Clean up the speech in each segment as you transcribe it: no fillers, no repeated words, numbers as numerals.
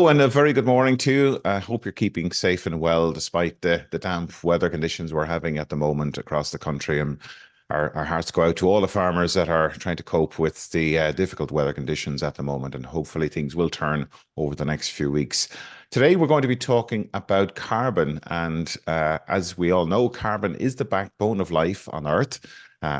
Oh, and a very good morning to you. I hope you're keeping safe and well despite the damp weather conditions we're having at the moment across the country. And our hearts go out to all the farmers that are trying to cope with the difficult weather conditions at the moment. And hopefully things will turn over the next few weeks. Today, we're going to be talking about carbon. And as we all know, carbon is the backbone of life on Earth.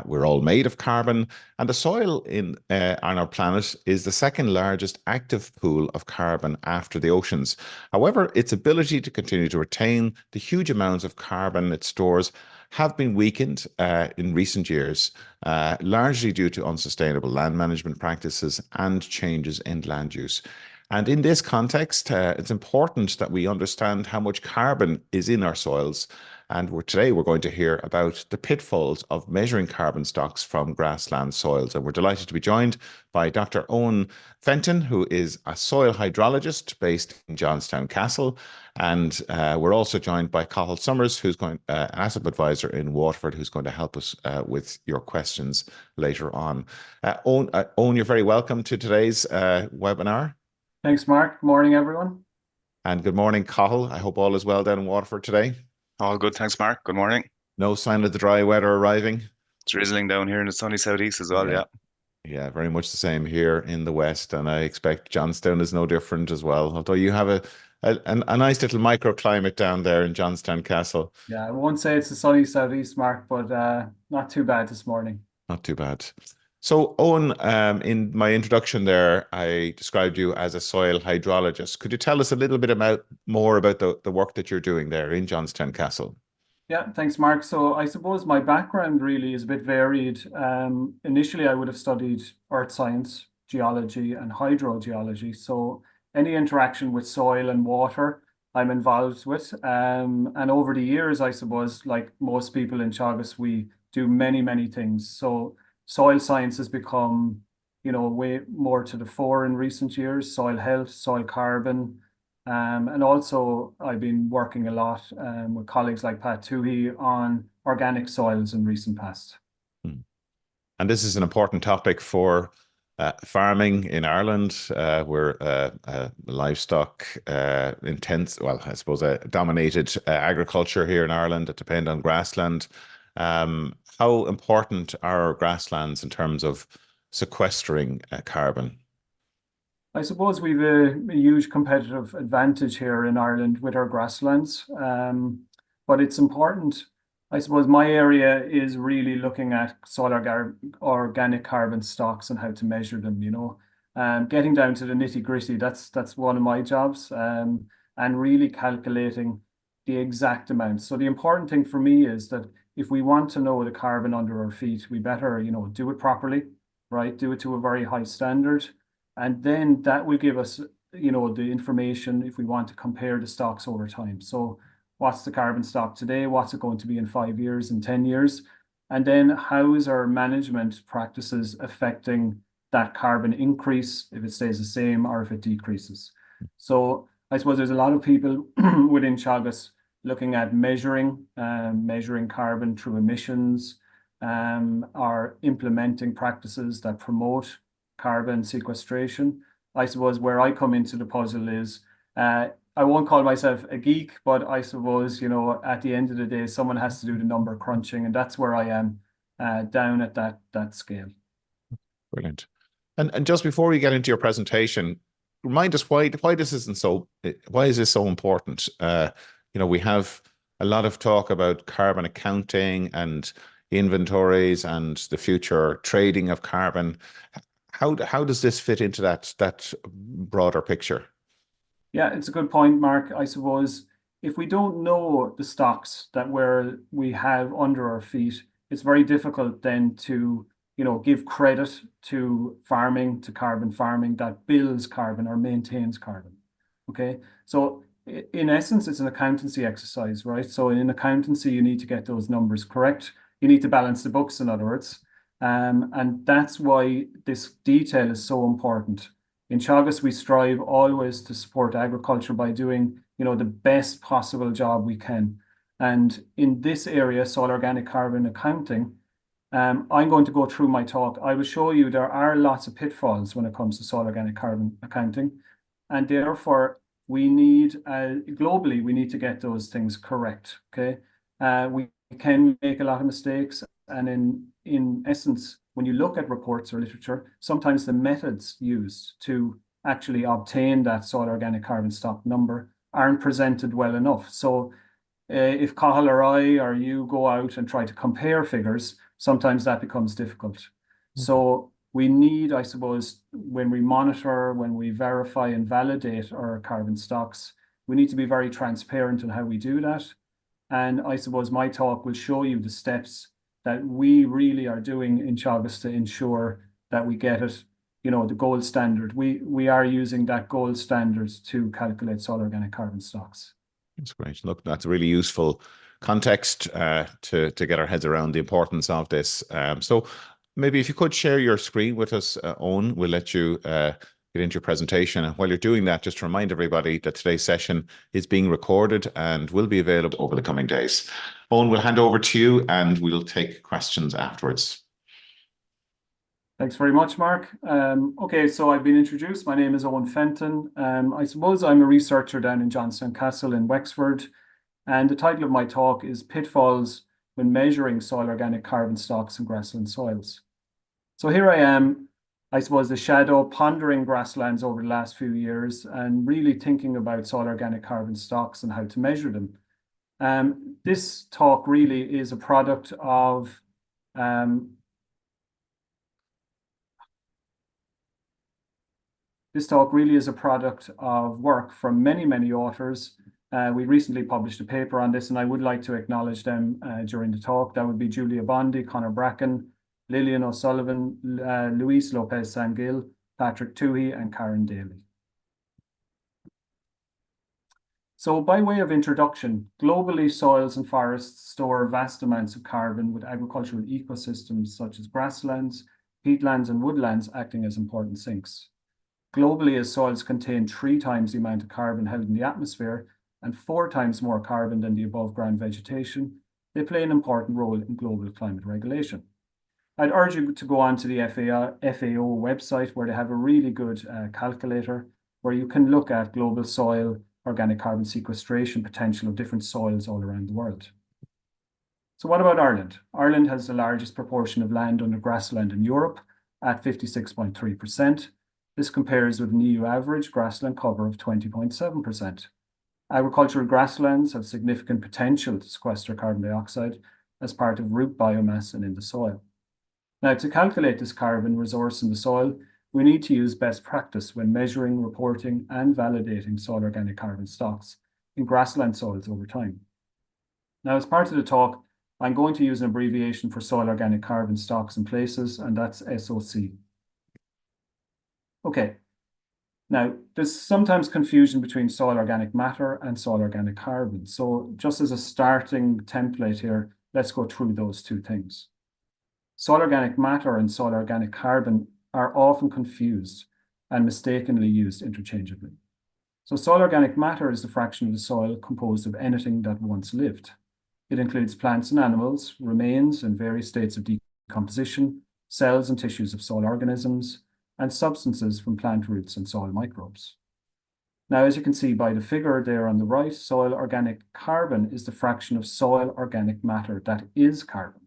We're all made of carbon, and the soil on our planet is the second largest active pool of carbon after the oceans. However, its ability to continue to retain the huge amounts of carbon it stores have been weakened in recent years, largely due to unsustainable land management practices and changes in land use. And in this context, it's important that we understand how much carbon is in our soils. And today we're going to hear about the pitfalls of measuring carbon stocks from grassland soils. And we're delighted to be joined by Dr. Owen Fenton, who is a soil hydrologist based in Johnstown Castle. And we're also joined by Cathal Somers, who's an asset advisor in Waterford, who's going to help us with your questions later on. Owen, you're very welcome to today's webinar. Thanks, Mark. Morning, everyone. And good morning, Cathal. I hope all is well down in Waterford today. All good, thanks, Mark. Good morning. No sign of the dry weather arriving. It's drizzling down here in the sunny southeast as well, yeah. Yeah, very much the same here in the west, and I expect Johnstown is no different as well. Although you have a nice little microclimate down there in Johnstown Castle. Yeah, I won't say it's the sunny southeast, Mark, but not too bad this morning. Not too bad. So, Owen, in my introduction there, I described you as a soil hydrologist. Could you tell us a little bit more about the work that you're doing there in Johnstown Castle? Yeah, thanks, Mark. So I suppose my background really is a bit varied. Initially, I would have studied earth science, geology, and hydrogeology. So any interaction with soil and water, I'm involved with. And over the years, I suppose, like most people in Teagasc, we do many, many things. So soil science has become, way more to the fore in recent years. Soil health, soil carbon. And also, I've been working a lot with colleagues like Pat Toohey on organic soils in recent past. And this is an important topic for farming in Ireland. We're livestock intense, well, I suppose a dominated agriculture here in Ireland that depend on grassland. How important are grasslands in terms of sequestering carbon? I suppose we've a huge competitive advantage here in Ireland with our grasslands, but it's important. I suppose my area is really looking at soil organic carbon stocks and how to measure them, getting down to the nitty gritty. That's one of my jobs, and really calculating the exact amount. So the important thing for me is that if we want to know the carbon under our feet, we better, do it properly, right? Do it to a very high standard. And then that will give us, the information if we want to compare the stocks over time. So what's the carbon stock today? What's it going to be in 5 years and 10 years? And then how is our management practices affecting that carbon increase, if it stays the same or if it decreases? So I suppose there's a lot of people within Teagasc looking at measuring carbon through emissions, or implementing practices that promote carbon sequestration. I suppose where I come into the puzzle is, I won't call myself a geek, but I suppose, at the end of the day, someone has to do the number crunching, and that's where I am, down at that scale. Brilliant. And just before we get into your presentation, remind us why this isn't so. Why is this so important? We have a lot of talk about carbon accounting and inventories and the future trading of carbon. How does this fit into that broader picture? Yeah, it's a good point, Mark. I suppose if we don't know the stocks that we have under our feet, it's very difficult then to, give credit to farming, to carbon farming that builds carbon or maintains carbon. Okay, so in essence, it's an accountancy exercise, right? So in accountancy, you need to get those numbers correct. You need to balance the books, in other words. And that's why this detail is so important. In Teagasc, we strive always to support agriculture by doing, the best possible job we can. And in this area, soil organic carbon accounting, I'm going to go through my talk. I will show you there are lots of pitfalls when it comes to soil organic carbon accounting. And therefore, we need, globally, we need to get those things correct, okay? We can make a lot of mistakes, and in essence, when you look at reports or literature, sometimes the methods used to actually obtain that soil organic carbon stock number aren't presented well enough. So if Cathal or I or you go out and try to compare figures, sometimes that becomes difficult. So we need, I suppose, when we monitor, when we verify and validate our carbon stocks, we need to be very transparent in how we do that. And I suppose my talk will show you the steps that we really are doing in Teagasc to ensure that we get it, the gold standard. We are using that gold standard to calculate soil organic carbon stocks. That's great. Look, that's a really useful context to get our heads around the importance of this. So maybe if you could share your screen with us, Owen, we'll let you get into your presentation. And while you're doing that, just to remind everybody that today's session is being recorded and will be available over the coming days. Owen, we'll hand over to you and we'll take questions afterwards. Thanks very much, Mark. Okay, so I've been introduced. My name is Owen Fenton. I suppose I'm a researcher down in Johnstown Castle in Wexford. And the title of my talk is Pitfalls when Measuring Soil Organic Carbon Stocks in Grassland Soils. So here I am, I suppose, the shadow pondering grasslands over the last few years and really thinking about soil organic carbon stocks and how to measure them. This talk really is a product of work from many, many authors. We recently published a paper on this, and I would like to acknowledge them during the talk. That would be Julia Bondi, Conor Bracken, Lillian O'Sullivan, Luis Lopez Sangil, Patrick Toohey, and Karen Daly. So by way of introduction, globally, soils and forests store vast amounts of carbon, with agricultural ecosystems such as grasslands, peatlands, and woodlands acting as important sinks. Globally, as soils contain 3 times the amount of carbon held in the atmosphere and 4 times more carbon than the above ground vegetation, they play an important role in global climate regulation. I'd urge you to go on to the FAO website, where they have a really good calculator where you can look at global soil organic carbon sequestration potential of different soils all around the world. So what about Ireland? Ireland has the largest proportion of land under grassland in Europe at 56.3%. This compares with an EU average grassland cover of 20.7%. Agricultural grasslands have significant potential to sequester carbon dioxide as part of root biomass and in the soil. Now, to calculate this carbon resource in the soil, we need to use best practice when measuring, reporting, and validating soil organic carbon stocks in grassland soils over time. Now, as part of the talk, I'm going to use an abbreviation for soil organic carbon stocks in places, and that's SOC. Okay, now there's sometimes confusion between soil organic matter and soil organic carbon. So just as a starting template here, let's go through those two things. Soil organic matter and soil organic carbon are often confused and mistakenly used interchangeably. So soil organic matter is the fraction of the soil composed of anything that once lived. It includes plants and animals, remains in various states of decomposition, cells and tissues of soil organisms, and substances from plant roots and soil microbes. Now, as you can see by the figure there on the right, soil organic carbon is the fraction of soil organic matter that is carbon.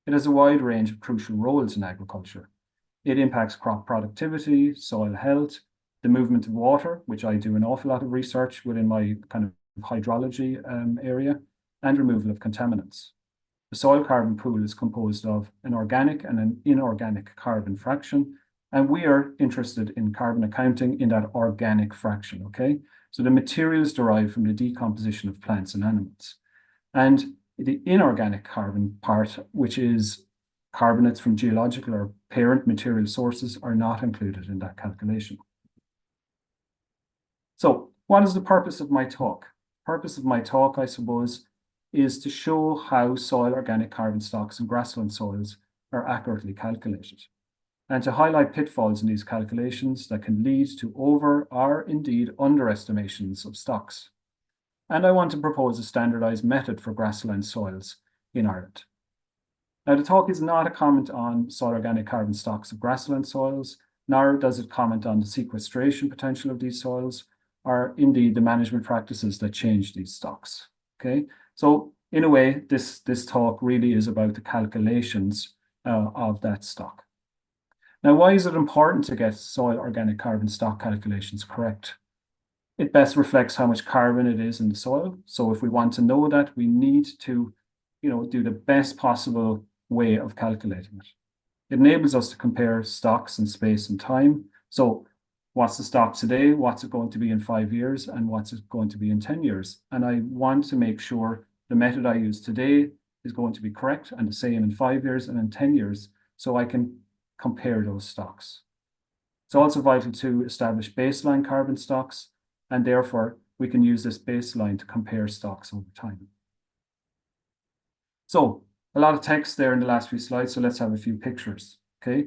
It has a wide range of crucial roles in agriculture. It impacts crop productivity, soil health, the movement of water, which I do an awful lot of research within my kind of hydrology area, and removal of contaminants. The soil carbon pool is composed of an organic and an inorganic carbon fraction, and we are interested in carbon accounting in that organic fraction, okay? So the materials derived from the decomposition of plants and animals. And the inorganic carbon part, which is carbonates from geological or parent material sources, are not included in that calculation. So what is the purpose of my talk? The purpose of my talk, I suppose, is to show how soil organic carbon stocks in grassland soils are accurately calculated, and to highlight pitfalls in these calculations that can lead to over or indeed underestimations of stocks. And I want to propose a standardized method for grassland soils in Ireland. Now, the talk is not a comment on soil organic carbon stocks of grassland soils, nor does it comment on the sequestration potential of these soils, are indeed the management practices that change these stocks. Okay, so in a way, this talk really is about the calculations of that stock. Now, why is it important to get soil organic carbon stock calculations correct? It best reflects how much carbon it is in the soil. So if we want to know that, we need to, do the best possible way of calculating it. It enables us to compare stocks in space and time. So what's the stock today? What's it going to be in 5 years? And what's it going to be in 10 years? And I want to make sure the method I use today is going to be correct and the same in 5 years and in 10 years, so I can compare those stocks. It's also vital to establish baseline carbon stocks, and therefore we can use this baseline to compare stocks over time. So a lot of text there in the last few slides, so let's have a few pictures, okay?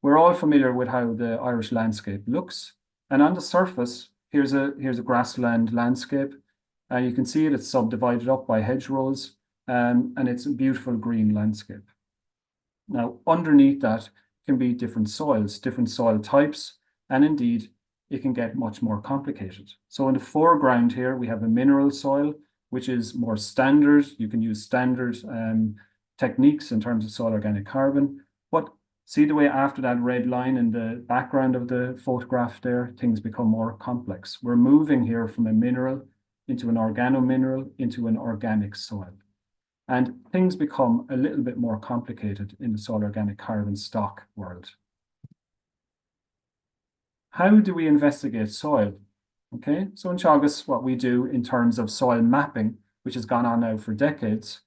We're all familiar with how the Irish landscape looks, and on the surface, here's a grassland landscape, and you can see it's subdivided up by hedgerows, and it's a beautiful green landscape. Now, underneath that can be different soils, different soil types, and indeed, it can get much more complicated. So in the foreground here, we have a mineral soil, which is more standard. You can use standard techniques in terms of soil organic carbon. But see the way after that red line in the background of the photograph there, things become more complex. We're moving here from a mineral into an organomineral into an organic soil. And things become a little bit more complicated in the soil organic carbon stock world. How do we investigate soil? Okay, so in Teagasc, what we do in terms of soil mapping, which has gone on now for decades,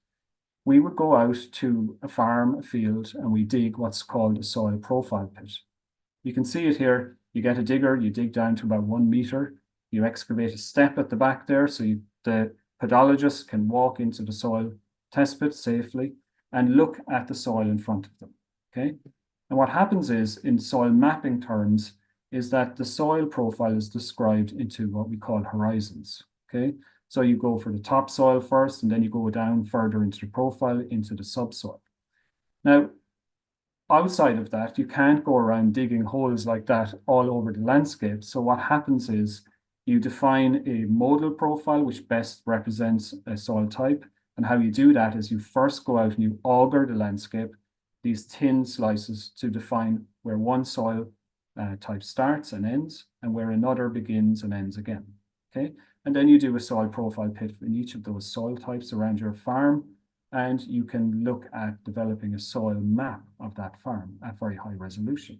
we would go out to a farm, a field, and we dig what's called a soil profile pit. You can see it here. You get a digger, you dig down to about 1 meter, you excavate a step at the back there, so the podologist can walk into the soil test pit safely and look at the soil in front of them, okay? And what happens is, in soil mapping terms, is that the soil profile is described into what we call horizons, okay? So you go for the topsoil first, and then you go down further into the profile, into the subsoil. Now, outside of that, you can't go around digging holes like that all over the landscape. So what happens is you define a modal profile, which best represents a soil type. And how you do that is you first go out and you auger the landscape, these thin slices, to define where one soil type starts and ends, and where another begins and ends again, okay? And then you do a soil profile pit in each of those soil types around your farm, and you can look at developing a soil map of that farm at very high resolution.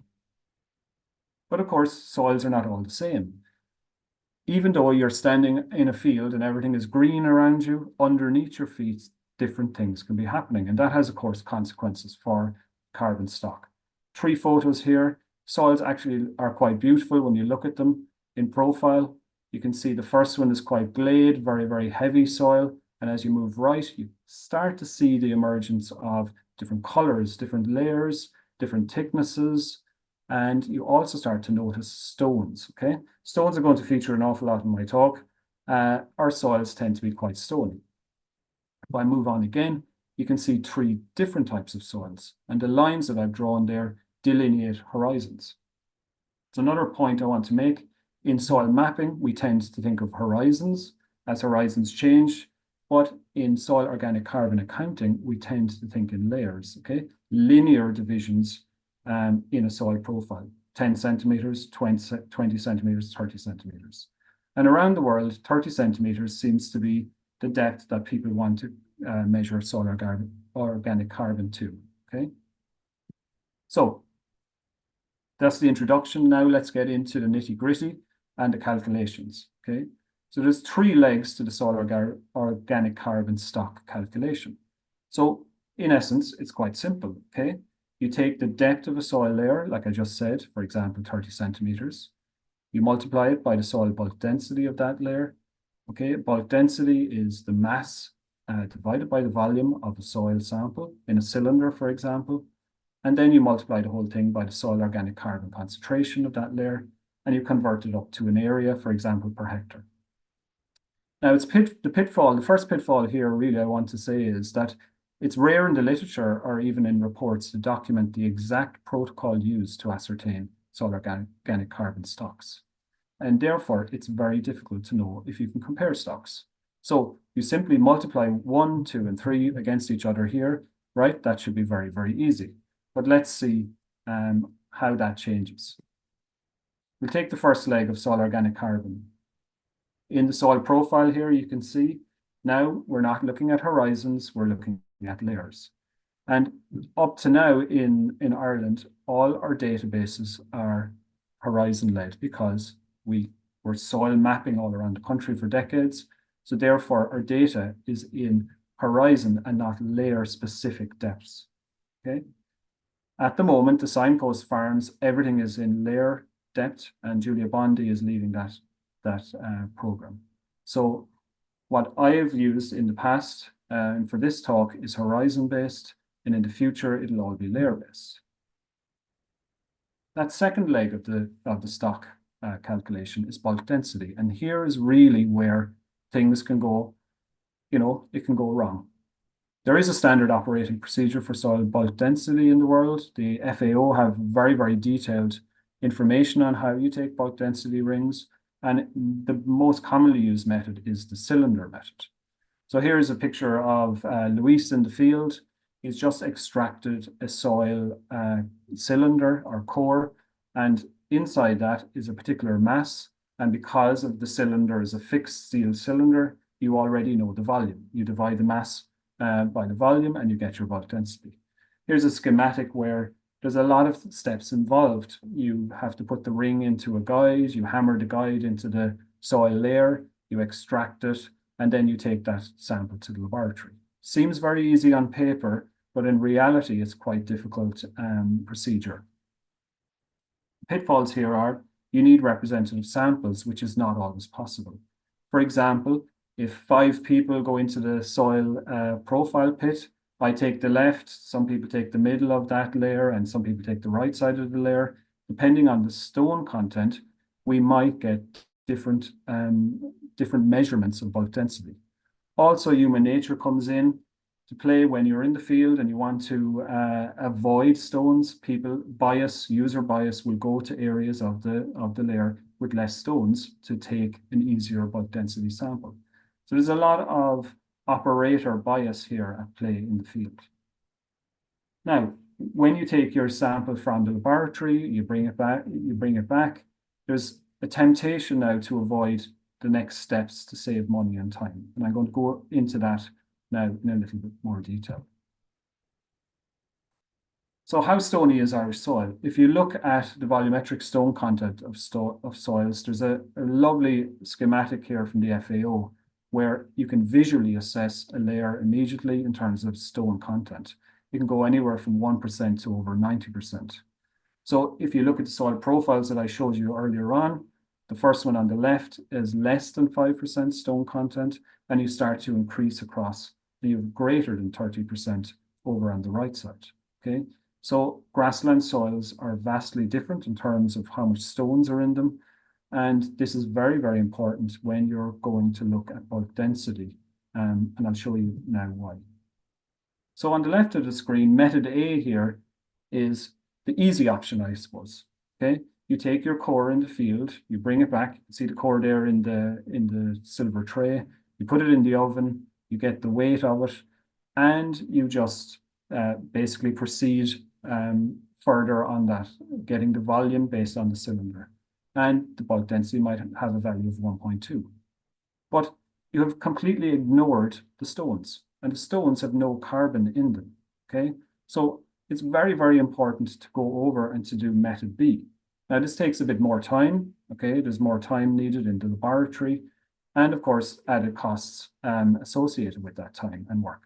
But of course, soils are not all the same. Even though you're standing in a field and everything is green around you, underneath your feet, different things can be happening. And that has, of course, consequences for carbon stock. 3 photos here. Soils actually are quite beautiful when you look at them in profile. You can see the first one is quite glade, very, very heavy soil. And as you move right, you start to see the emergence of different colors, different layers, different thicknesses. And you also start to notice stones, okay? Stones are going to feature an awful lot in my talk. Our soils tend to be quite stony. If I move on again, you can see 3 different types of soils. And the lines that I've drawn there delineate horizons. So another point I want to make, in soil mapping, we tend to think of horizons as horizons change. But in soil organic carbon accounting, we tend to think in layers, okay? Linear divisions in a soil profile, 10 centimeters, 20 centimeters, 30 centimeters. And around the world, 30 centimeters seems to be the depth that people want to measure soil organic carbon to, okay? So that's the introduction. Now let's get into the nitty-gritty and the calculations, okay? So there's 3 legs to the soil organic carbon stock calculation. So in essence, it's quite simple, okay? You take the depth of a soil layer, like I just said, for example, 30 centimeters. You multiply it by the soil bulk density of that layer. Okay, bulk density is the mass divided by the volume of a soil sample in a cylinder, for example. And then you multiply the whole thing by the soil organic carbon concentration of that layer, and you convert it up to an area, for example, per hectare. Now, the first pitfall here, really, I want to say is that it's rare in the literature or even in reports to document the exact protocol used to ascertain soil organic carbon stocks. and therefore it's very difficult to know if you can compare stocks. So you simply multiply 1, 2, and 3 against each other here, right? That should be very, very easy. But let's see how that changes. We'll take the first leg of soil organic carbon. In the soil profile here, you can see now we're not looking at horizons, we're looking at layers. And up to now in Ireland, all our databases are horizon-led because we were soil mapping all around the country for decades. So therefore, our data is in horizon and not layer-specific depths. Okay. At the moment, the Signpost farms, everything is in layer depth, and Julia Bondi is leading that program. So what I have used in the past for this talk is horizon-based, and in the future, it'll all be layer-based. That second leg of the stock calculation is bulk density, and here is really where things can go, it can go wrong. There is a standard operating procedure for soil bulk density in the world. The FAO have very, very detailed information on how you take bulk density rings, and the most commonly used method is the cylinder method. So here's a picture of Luis in the field. He's just extracted a soil cylinder or core, and inside that is a particular mass. And because of the cylinder is a fixed steel cylinder, you already know the volume. You divide the mass by the volume and you get your bulk density. Here's a schematic where there's a lot of steps involved. You have to put the ring into a guide, you hammer the guide into the soil layer, you extract it, and then you take that sample to the laboratory. Seems very easy on paper, but in reality, it's quite difficult procedure. Pitfalls here are, you need representative samples, which is not always possible. For example, if 5 people go into the soil profile pit, I take the left, some people take the middle of that layer, and some people take the right side of the layer. Depending on the stone content, we might get different measurements of bulk density. Also, human nature comes in to play when you're in the field and you want to avoid stones. User bias will go to areas of the layer with less stones to take an easier bulk density sample. So there's a lot of operator bias here at play in the field. Now, when you take your sample from the laboratory, you bring it back, there's a temptation now to avoid the next steps to save money and time. And I'm going to go into that now in a little bit more detail. So how stony is Irish soil? If you look at the volumetric stone content of soils, there's a lovely schematic here from the FAO where you can visually assess a layer immediately in terms of stone content. You can go anywhere from 1% to over 90%. So if you look at the soil profiles that I showed you earlier on, the first one on the left is less than 5% stone content, and you start to increase across, and you have greater than 30% over on the right side, okay? So grassland soils are vastly different in terms of how much stones are in them, and this is very, very important when you're going to look at bulk density, and I'll show you now why. So on the left of the screen, method A here is the easy option, I suppose, okay? You take your core in the field, you bring it back, see the core there in the silver tray, you put it in the oven, you get the weight of it, and you just basically proceed further on that, getting the volume based on the cylinder. And the bulk density might have a value of 1.2. But you have completely ignored the stones, and the stones have no carbon in them, okay? So it's very, very important to go over and to do method B. Now, this takes a bit more time, okay? There's more time needed in the laboratory, and of course, added costs associated with that time and work.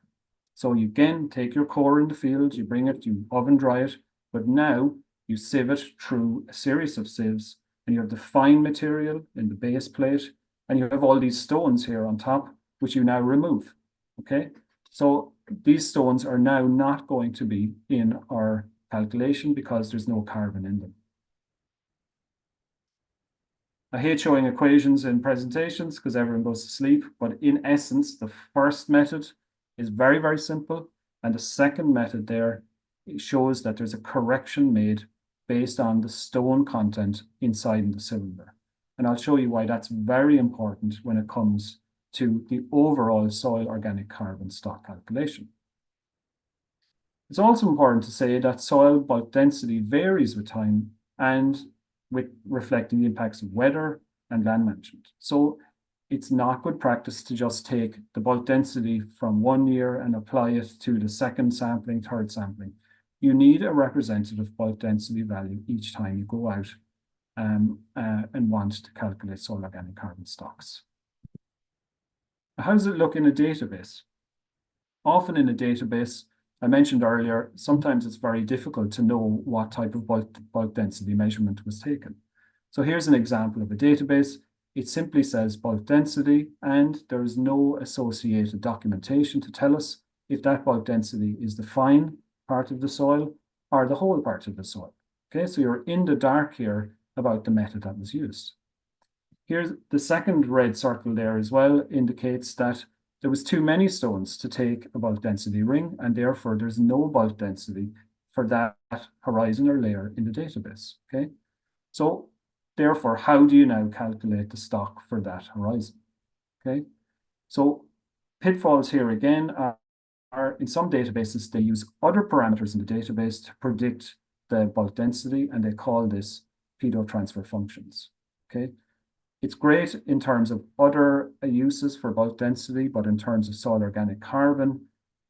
So you again take your core in the field, you bring it, you oven dry it, but now you sieve it through a series of sieves, and you have the fine material in the base plate, and you have all these stones here on top, which you now remove, okay? So these stones are now not going to be in our calculation because there's no carbon in them. I hate showing equations in presentations because everyone goes to sleep, but in essence, the first method is very, very simple. And the second method there shows that there's a correction made based on the stone content inside the cylinder. And I'll show you why that's very important when it comes to the overall soil organic carbon stock calculation. It's also important to say that soil bulk density varies with time and with reflecting the impacts of weather and land management. So it's not good practice to just take the bulk density from one year and apply it to the second sampling, third sampling. You need a representative bulk density value each time you go out and want to calculate soil organic carbon stocks. How does it look in a database? Often in a database, I mentioned earlier, sometimes it's very difficult to know what type of bulk density measurement was taken. So here's an example of a database. It simply says bulk density, and there is no associated documentation to tell us if that bulk density is the fine part of the soil or the whole part of the soil. Okay, so you're in the dark here about the method that was used. Here's the second red circle there as well, indicates that there was too many stones to take a bulk density ring, and therefore there's no bulk density for that horizon or layer in the database. Okay, so therefore, how do you now calculate the stock for that horizon? Okay, so pitfalls here again are in some databases, they use other parameters in the database to predict the bulk density, and they call this pedo transfer functions. Okay, it's great in terms of other uses for bulk density, but in terms of soil organic carbon,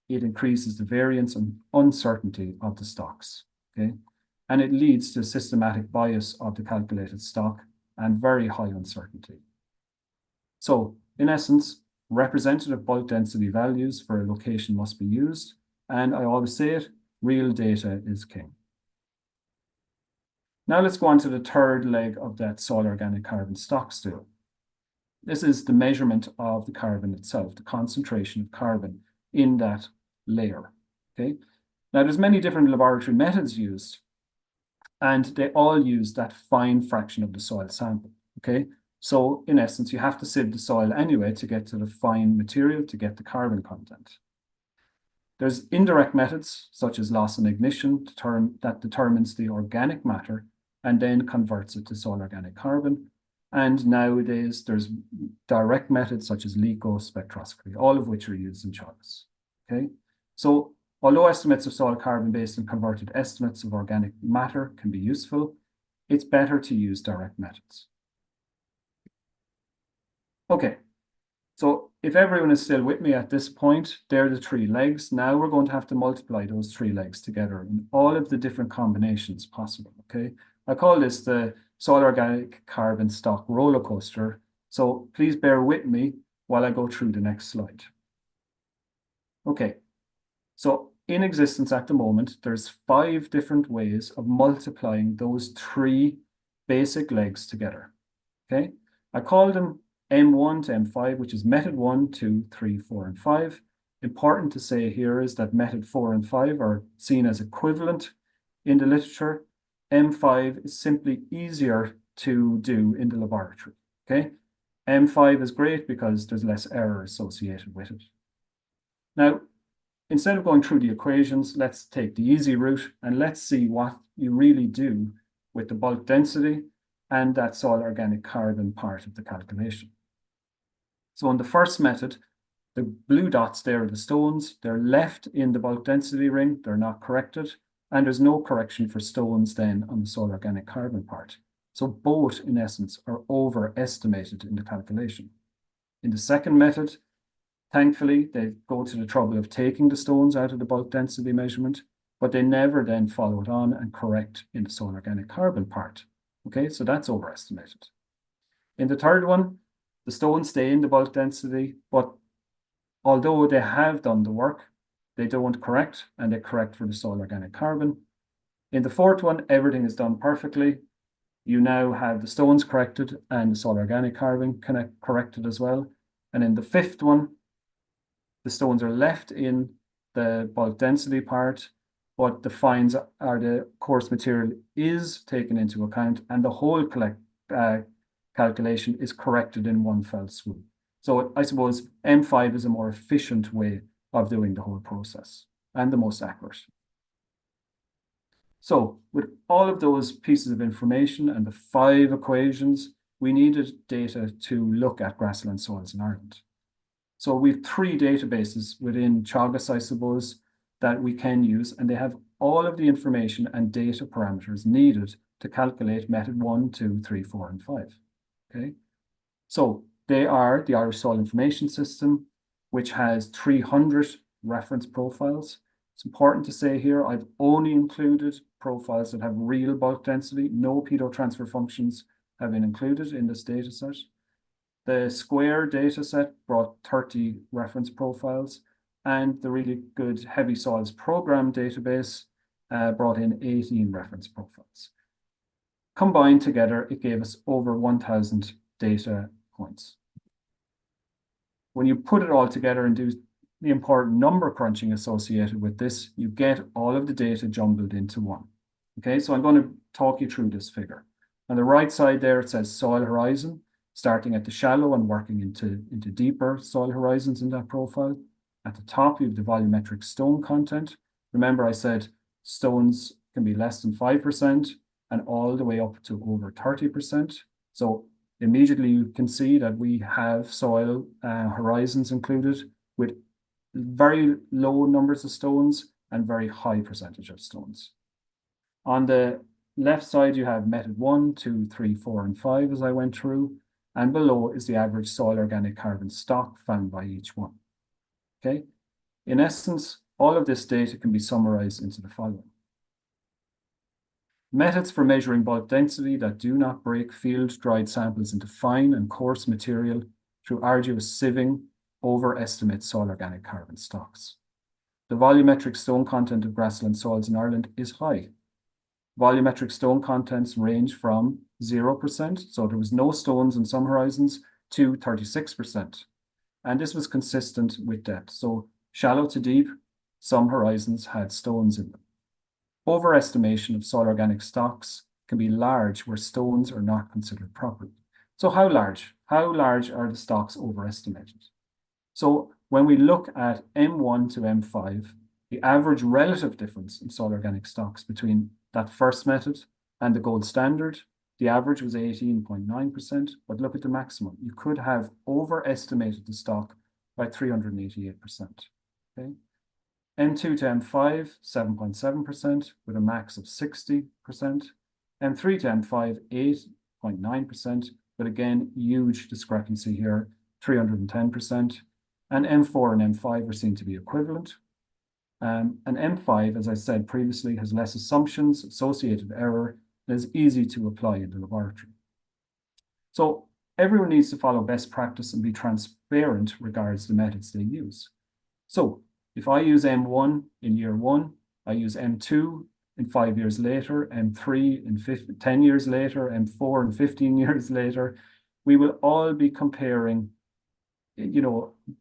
it increases the variance and uncertainty of the stocks. Okay, and it leads to systematic bias of the calculated stock and very high uncertainty. So, in essence, representative bulk density values for a location must be used, and I always say it, real data is king. Now let's go on to the third leg of that soil organic carbon stock stool. This is the measurement of the carbon itself, the concentration of carbon in that layer. Okay. Now there's many different laboratory methods used, and they all use that fine fraction of the soil sample. Okay. So in essence, you have to sieve the soil anyway to get to the fine material to get the carbon content. There's indirect methods such as loss and ignition that determines the organic matter and then converts it to soil organic carbon. And nowadays, there's direct methods such as LICO spectroscopy, all of which are used in Teagasc. Okay, so although estimates of soil carbon based on converted estimates of organic matter can be useful, it's better to use direct methods. Okay, so if everyone is still with me at this point, they're the three legs. Now we're going to have to multiply those three legs together in all of the different combinations possible, okay? I call this the soil organic carbon stock roller coaster. So please bear with me while I go through the next slide. Okay, so in existence at the moment, there's 5 different ways of multiplying those 3 basic legs together, okay? I call them M1 to M5, which is method 1, 2, 3, 4, and 5. Important to say here is that method 4 and 5 are seen as equivalent in the literature. M5 is simply easier to do in the laboratory, okay? M5 is great because there's less error associated with it. Now, instead of going through the equations, let's take the easy route and let's see what you really do with the bulk density and that soil organic carbon part of the calculation. So in the first method, the blue dots there are the stones. They're left in the bulk density ring. They're not corrected. And there's no correction for stones then on the soil organic carbon part. So both, in essence, are overestimated in the calculation. In the second method, thankfully, they go to the trouble of taking the stones out of the bulk density measurement, but they never then follow it on and correct in the soil organic carbon part. Okay, so that's overestimated. In the third one, the stones stay in the bulk density, but although they have done the work, they don't correct, and they correct for the soil organic carbon. In the fourth one, everything is done perfectly. You now have the stones corrected and the soil organic carbon corrected as well. And in the fifth one, the stones are left in the bulk density part, but the fines or the coarse material is taken into account, and the whole calculation is corrected in one fell swoop. So I suppose M5 is a more efficient way of doing the whole process and the most accurate. So with all of those pieces of information and the 5 equations, we needed data to look at grassland soils in Ireland. So we've 3 databases within Teagasc, I suppose, that we can use, and they have all of the information and data parameters needed to calculate method 1, 2, 3, 4, and 5. Okay, so they are the Irish Soil Information System, which has 300 reference profiles. It's important to say here, I've only included profiles that have real bulk density. No pedo transfer functions have been included in this data set. The Square data set brought 30 reference profiles, and the really good Heavy Soils Program database brought in 18 reference profiles. Combined together, it gave us over 1,000 data points. When you put it all together and do the important number crunching associated with this, you get all of the data jumbled into one. Okay, so I'm going to talk you through this figure. On the right side there, it says soil horizon, starting at the shallow and working into deeper soil horizons in that profile. At the top, you have the volumetric stone content. Remember, I said stones can be less than 5% and all the way up to over 30%. So immediately you can see that we have soil horizons included with very low numbers of stones and very high percentage of stones. On the left side, you have method 1, 2, 3, 4, and 5 as I went through, and below is the average soil organic carbon stock found by each one. Okay, in essence, all of this data can be summarized into the following. Methods for measuring bulk density that do not break field-dried samples into fine and coarse material through arduous sieving overestimate soil organic carbon stocks. The volumetric stone content of grassland soils in Ireland is high. Volumetric stone contents range from 0%, so there was no stones in some horizons, to 36%. And this was consistent with depth. So shallow to deep, some horizons had stones in them. Overestimation of soil organic stocks can be large where stones are not considered properly. So how large? How large are the stocks overestimated? So when we look at M1 to M5, the average relative difference in soil organic stocks between that first method and the gold standard, the average was 18.9%, but look at the maximum. You could have overestimated the stock by 388%. Okay. M2 to M5, 7.7%, with a max of 60%. M3 to M5, 8.9%, but again, huge discrepancy here, 310%. And M4 and M5 are seen to be equivalent. And M5, as I said previously, has less assumptions, associated error, and is easy to apply in the laboratory. So everyone needs to follow best practice and be transparent regards the methods they use. So if I use M1 in year 1, I use M2 in 5 years later, M3 in 10 years later, M4 in 15 years later, we will all be comparing,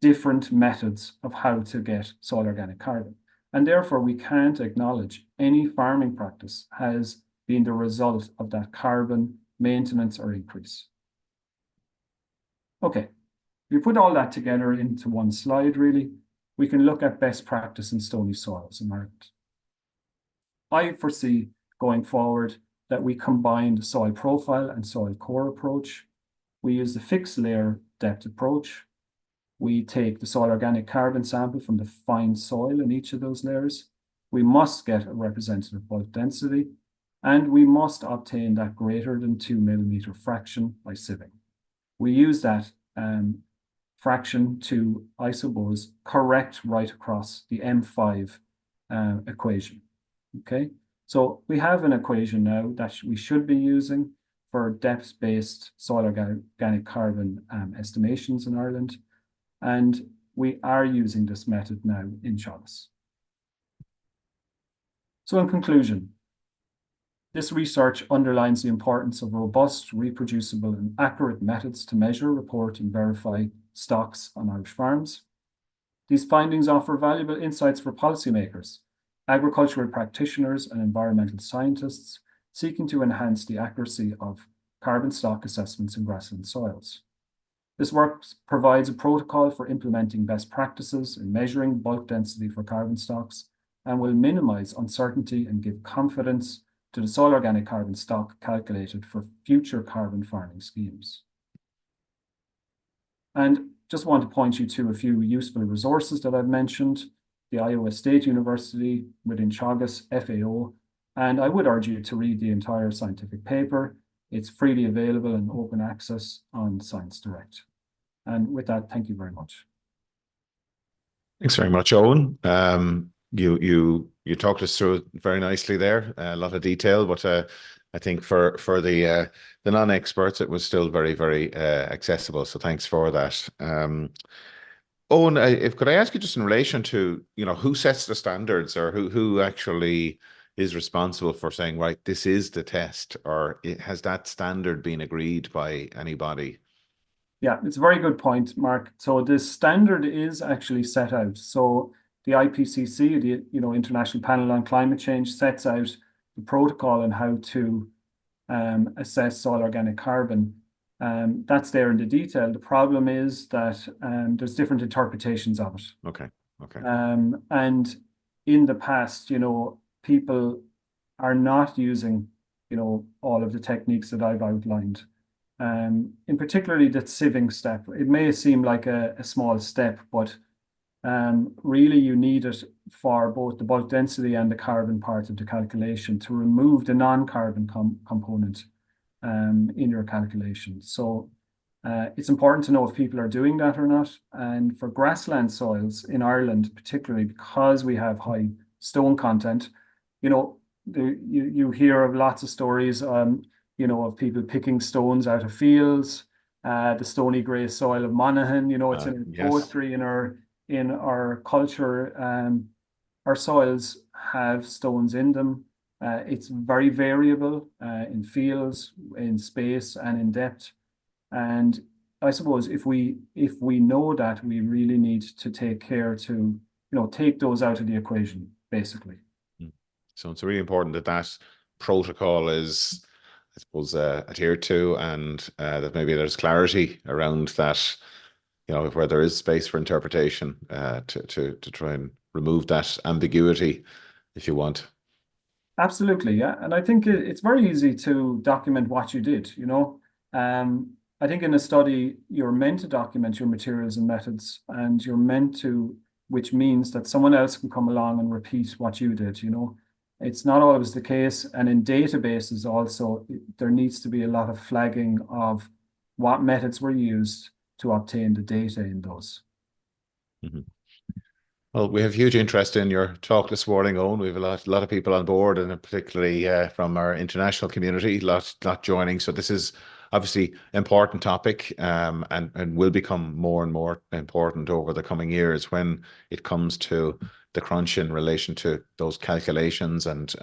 different methods of how to get soil organic carbon. And therefore, we can't acknowledge any farming practice has been the result of that carbon maintenance or increase. Okay, we put all that together into one slide, really. We can look at best practice in stony soils in Ireland. I foresee going forward that we combine the soil profile and soil core approach. We use the fixed layer depth approach. We take the soil organic carbon sample from the fine soil in each of those layers. We must get a representative bulk density, and we must obtain that greater than 2 millimeter fraction by sieving. We use that fraction to, I suppose, correct right across the M5 equation. Okay, so we have an equation now that we should be using for depth-based soil organic carbon estimations in Ireland. And we are using this method now in Teagasc. So in conclusion, this research underlines the importance of robust, reproducible, and accurate methods to measure, report, and verify stocks on Irish farms. These findings offer valuable insights for policymakers, agricultural practitioners, and environmental scientists seeking to enhance the accuracy of carbon stock assessments in grassland soils. This work provides a protocol for implementing best practices in measuring bulk density for carbon stocks and will minimize uncertainty and give confidence to the soil organic carbon stock calculated for future carbon farming schemes. And just want to point you to a few useful resources that I've mentioned: the Iowa State University within Teagasc, FAO, and I would urge you to read the entire scientific paper. It's freely available and open access on Science Direct. And with that, thank you very much. Thanks very much, Owen. You talked us through it very nicely there. A lot of detail, but I think for the non-experts, it was still very, very accessible. So thanks for that. Owen, could I ask you just in relation to, who sets the standards, or who actually is responsible for saying, right, this is the test, or has that standard been agreed by anybody? Yeah, it's a very good point, Mark. So the standard is actually set out. So the IPCC, the International Panel on Climate Change, sets out the protocol on how to assess soil organic carbon. That's there in the detail. The problem is that there's different interpretations of it. Okay. And in the past, people are not using, all of the techniques that I've outlined. In particularly the sieving step. It may seem like a small step, but really you need it for both the bulk density and the carbon part of the calculation to remove the non-carbon component in your calculation. So it's important to know if people are doing that or not. And for grassland soils in Ireland, particularly because we have high stone content, you hear of lots of stories of people picking stones out of fields, the stony grey soil of Monaghan, it's in Yes. poetry in our culture. Our soils have stones in them. It's very variable in fields, in space, and in depth. And I suppose if we know that, we really need to take care to take those out of the equation, basically. So it's really important that protocol is, I suppose, adhered to, and that maybe there's clarity around that, where there is space for interpretation, to try and remove that ambiguity, if you want. Absolutely, yeah. And I think it's very easy to document what you did, I think in a study, you're meant to document your materials and methods, and you're meant to, which means that someone else can come along and repeat what you did, It's not always the case. And in databases also, there needs to be a lot of flagging of what methods were used to obtain the data in those. Mm-hmm. Well, we have huge interest in your talk this morning, Owen. We have a lot of people on board, and particularly from our international community, lot joining. So this is obviously important topic, and will become more and more important over the coming years when it comes to the crunch in relation to those calculations and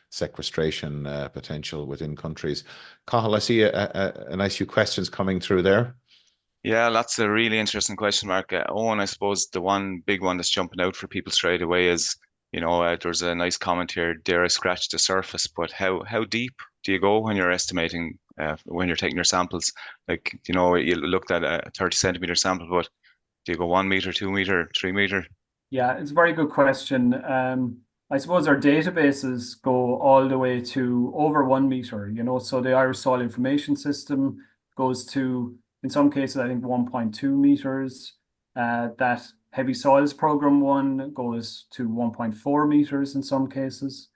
sequestration potential within countries. Cathal, I see a nice few questions coming through there. Yeah, that's a really interesting question, Mark. Owen, I suppose the one big one that's jumping out for people straight away is, there's a nice comment here, dare I scratch the surface, but how deep do you go when you're estimating, when you're taking your samples? Like, you looked at a 30 centimeter sample, but do you go 1 meter, 2 meter, 3 meter? Yeah, it's a very good question. I suppose our databases go all the way to over 1 meter, so the Irish Soil Information System goes to, in some cases, I think 1.2 meters. That Heavy Soils Program 1 goes to 1.4 meters in some cases.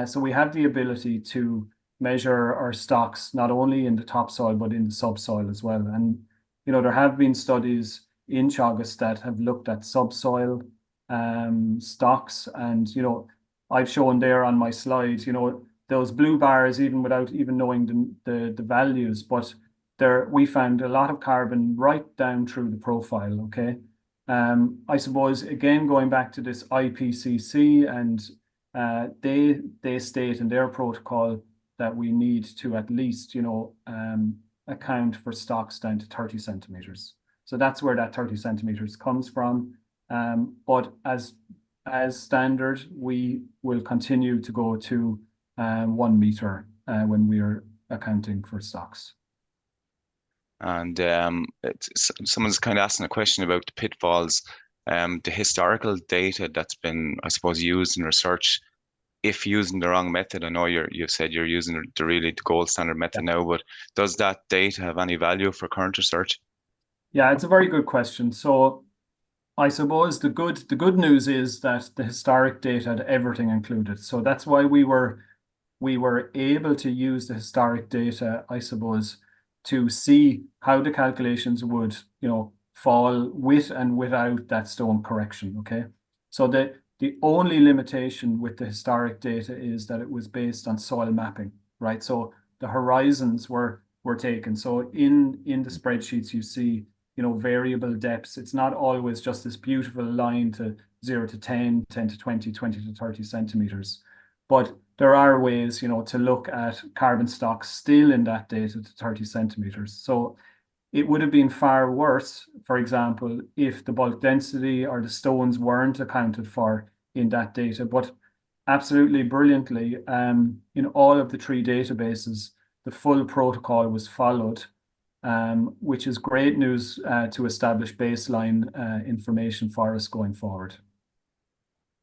So we have the ability to measure our stocks, not only in the topsoil, but in the subsoil as well. And, there have been studies in Teagasc that have looked at subsoil stocks. And, I've shown there on my slide, those blue bars, even without even knowing the values, but we found a lot of carbon right down through the profile, okay? I suppose, again, going back to this IPCC, and they state in their protocol that we need to at least, account for stocks down to 30 centimeters. So that's where that 30 centimeters comes from. But as standard, we will continue to go to 1 meter when we are accounting for stocks. And someone's kind of asking a question about the pitfalls, the historical data that's been, I suppose, used in research. if using the wrong method? I know you've said you're using the gold standard method now, but does that data have any value for current research? Yeah, it's a very good question. So I suppose the good news is that the historic data had everything included. So that's why we were able to use the historic data, I suppose, to see how the calculations would, fall with and without that stone correction. Okay. So the only limitation with the historic data is that it was based on soil mapping, right? So the horizons were taken. So in the spreadsheets you see, variable depths. It's not always just this beautiful line to 0 to 10, 10 to 20, 20 to 30 centimeters. But there are ways, to look at carbon stocks still in that data to 30 centimeters. So it would have been far worse, for example, if the bulk density or the stones weren't accounted for in that data. But absolutely brilliantly, in all of the 3 databases, the full protocol was followed, which is great news to establish baseline information for us going forward.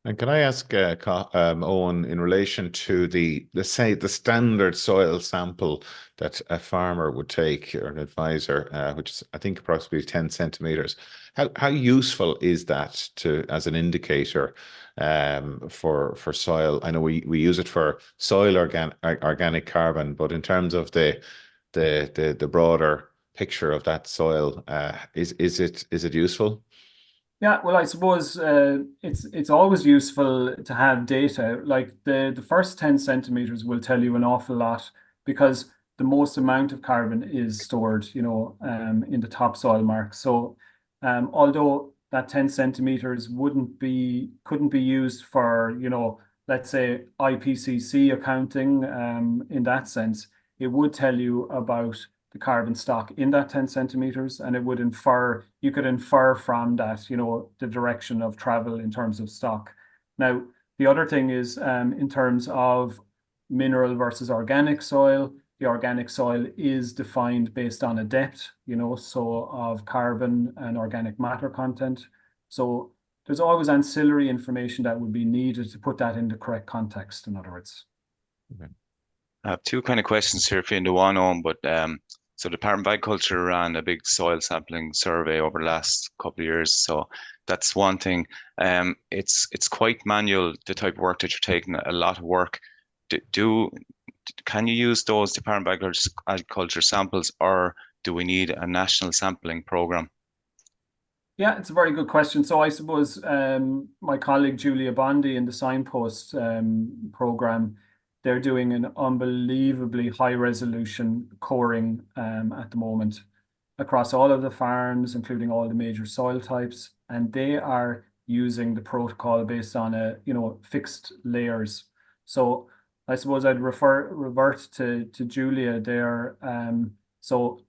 And can I ask Owen, in relation to let's say the standard soil sample that a farmer would take, or an advisor, which is I think approximately 10 centimeters, how useful is that as an indicator for soil? I know we use it for soil organic carbon, but in terms of the broader picture of that soil, is it useful? Yeah, well, I suppose it's always useful to have data. Like the first 10 centimeters will tell you an awful lot, because the most amount of carbon is stored, in the topsoil mark. So although that 10 centimeters couldn't be used for, let's say IPCC accounting in that sense, it would tell you about the carbon stock in that 10 centimeters, and you could infer from that, the direction of travel in terms of stock. Now, the other thing is in terms of mineral versus organic soil, the organic soil is defined based on a depth, so of carbon and organic matter content. So there's always ancillary information that would be needed to put that in the correct context, in other words. Okay. I have 2 kind of questions here for you into one on, but so the Department of Agriculture ran a big soil sampling survey over the last couple of years. So that's one thing. It's quite manual, the type of work that you're taking, a lot of work. Can you use those Department of Agriculture samples, or do we need a national sampling program? Yeah, it's a very good question. So I suppose my colleague Julia Bondi in the Signpost program, they're doing an unbelievably high resolution coring at the moment across all of the farms, including all the major soil types. And they are using the protocol based on fixed layers. So I suppose I'd revert to Julia there. So,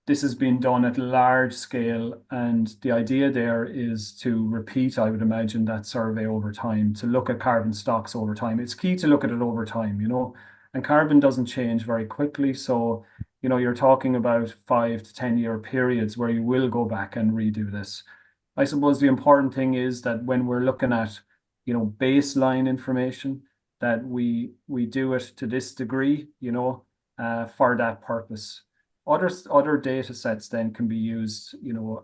this has been done at large scale, and the idea there is to repeat, I would imagine, that survey over time, to look at carbon stocks over time. It's key to look at it over time, and carbon doesn't change very quickly. So, you're talking about 5 to 10 year periods where you will go back and redo this. I suppose the important thing is that when we're looking at, baseline information, that we do it to this degree, for that purpose. Other data sets then can be used,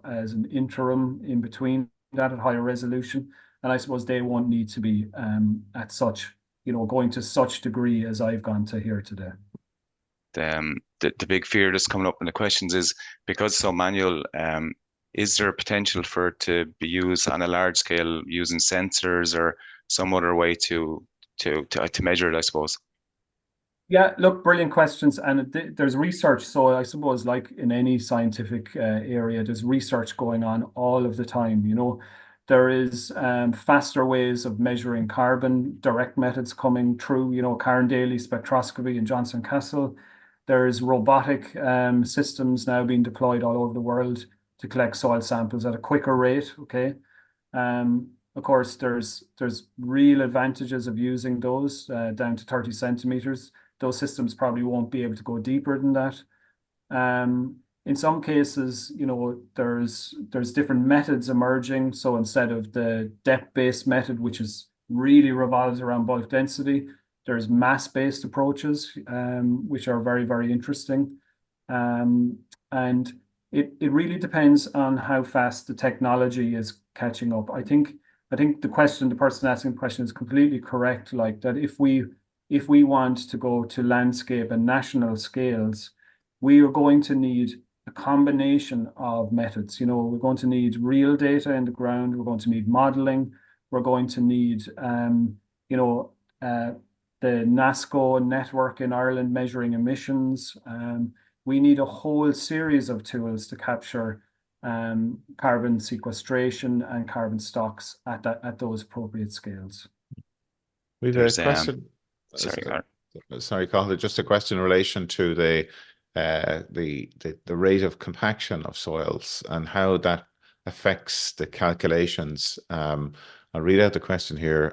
as an interim in between that at higher resolution. And I suppose they won't need to be at such, going to such degree as I've gone to here today. The big fear that's coming up in the questions is, because it's so manual, is there potential for it to be used on a large scale using sensors or some other way to measure it, I suppose? Yeah, look, brilliant questions. And there's research. So I suppose, like in any scientific area, there's research going on all of the time. There is faster ways of measuring carbon, direct methods coming through, Karen Daly spectroscopy in Johnstown Castle. There's robotic systems now being deployed all over the world to collect soil samples at a quicker rate. Okay. Of course, there's real advantages of using those down to 30 centimeters. Those systems probably won't be able to go deeper than that. In some cases, there's different methods emerging. So instead of the depth-based method, which is really revolves around bulk density. There's mass-based approaches, which are very, very interesting. And it really depends on how fast the technology is catching up. I think the person asking the question is completely correct. Like that, if we want to go to landscape and national scales, we are going to need a combination of methods. We're going to need real data in the ground. We're going to need modeling. We're going to need, the NASCO network in Ireland measuring emissions. We need a whole series of tools to capture carbon sequestration and carbon stocks at those appropriate scales. We've a question. Sorry, Sorry, Cathal, just a question in relation to the rate of compaction of soils and how that affects the calculations. I'll read out the question here.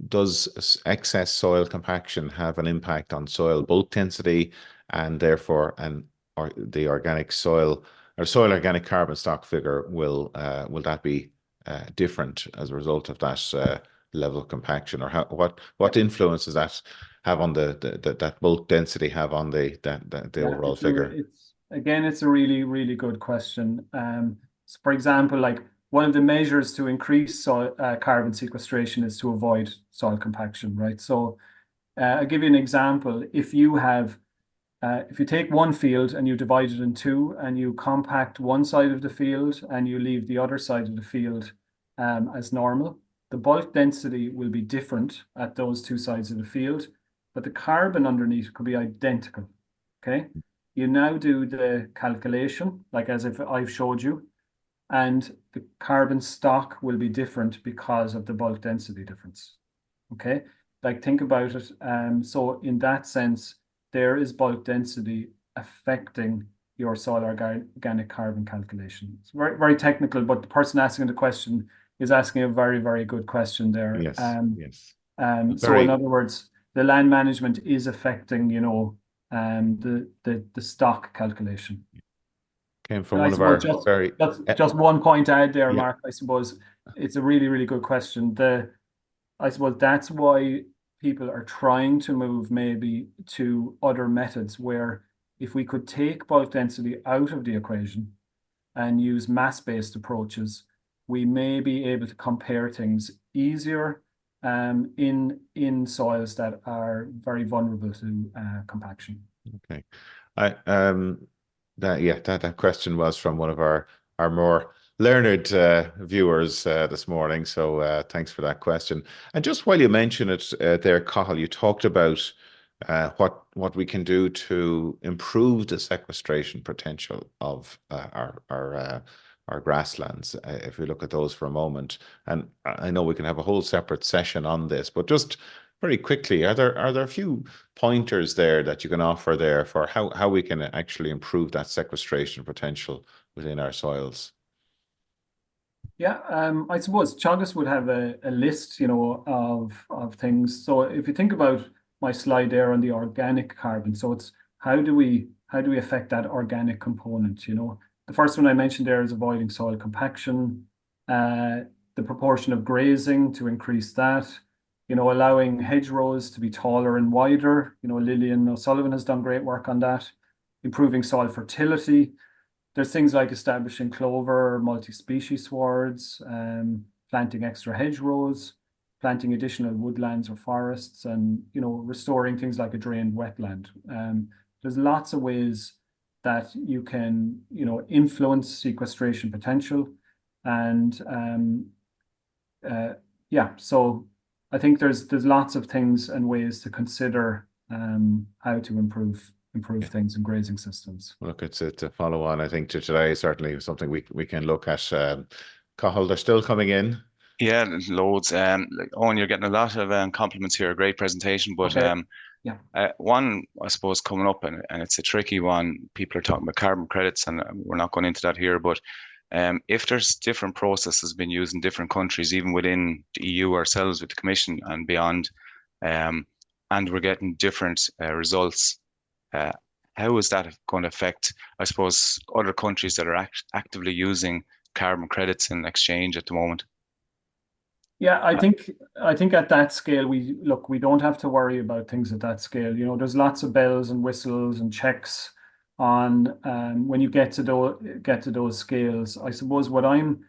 Does excess soil compaction have an impact on soil bulk density and therefore or the organic soil or soil organic carbon stock figure will that be different as a result of that level of compaction, or what influence does that have on that bulk density have on the overall figure? It's a really, really good question. So for example, like one of the measures to increase soil carbon sequestration is to avoid soil compaction, right? So I'll give you an example. If you take one field and you divide it in two and you compact one side of the field and you leave the other side of the field as normal, the bulk density will be different at those two sides of the field, but the carbon underneath could be identical, okay? You now do the calculation, like as if I've showed you, and the carbon stock will be different because of the bulk density difference, okay? Like think about it. So in that sense, there is bulk density affecting your soil organic carbon calculation. It's very, very technical, but the person asking the question is asking a very, very good question there. Yes. So in other words, the land management is affecting, the stock calculation. Came from one of our just one point to add there, Mark. I suppose it's a really, really good question. I suppose that's why people are trying to move maybe to other methods where if we could take bulk density out of the equation and use mass-based approaches, we may be able to compare things easier in soils that are very vulnerable to compaction. Okay, that question was from one of our more learned viewers this morning. So thanks for that question. And just while you mention it there, Cathal, you talked about what we can do to improve the sequestration potential of our grasslands, if we look at those for a moment. And I know we can have a whole separate session on this, but just very quickly, are there a few pointers there that you can offer there for how we can actually improve that sequestration potential within our soils? Yeah, I suppose Teagasc would have a list, of things. So if you think about my slide there on the organic carbon, so it's how do we affect that organic component? The first one I mentioned there is avoiding soil compaction, the proportion of grazing to increase that, allowing hedgerows to be taller and wider. Lillian O'Sullivan has done great work on that, improving soil fertility. There's things like establishing clover, multi-species swards, planting extra hedgerows, planting additional woodlands or forests, and restoring things like a drained wetland. There's lots of ways that you can influence sequestration potential, and so I think there's lots of things and ways to consider how to improve things in grazing systems. Look, it's a follow on, I think, to today. Certainly something we can look at. Cathal, they're still coming in. Yeah, loads. Owen, you're getting a lot of compliments here. Great presentation, but one, I suppose, coming up, and it's a tricky one. People are talking about carbon credits, and we're not going into that here, but if there's different processes being used in different countries, even within the EU ourselves with the Commission and beyond, and we're getting different results, how is that going to affect, I suppose, other countries that are actively using carbon credits in exchange at the moment? Yeah, I think at that scale we don't have to worry about things at that scale. You know, there's lots of bells and whistles and checks on when you get to those scales. I suppose what I'm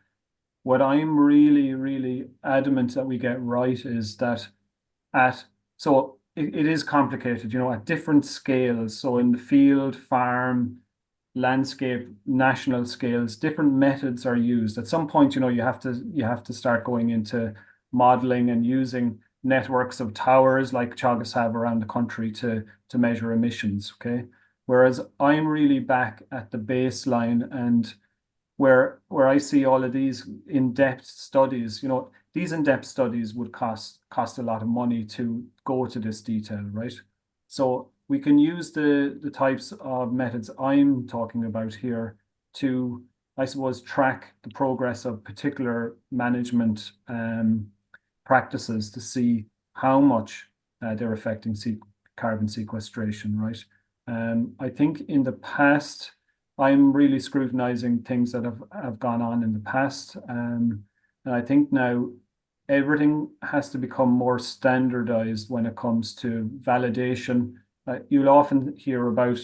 really, really adamant that we get right is that so it is complicated, you know, at different scales. So in the field, farm, landscape, national scales, different methods are used. At some point, you know, you have to start going into modeling and using networks of towers like Teagasc have around the country to measure emissions. Okay. Whereas I'm really back at the baseline and where I see all of these in-depth studies, you know, these in-depth studies would cost a lot of money to go to this detail, right? So we can use the types of methods I'm talking about here to, I suppose, track the progress of particular management practices to see how much they're affecting carbon sequestration, right? I think in the past, I'm really scrutinizing things that have gone on in the past. And I think now everything has to become more standardized when it comes to validation. You'll often hear about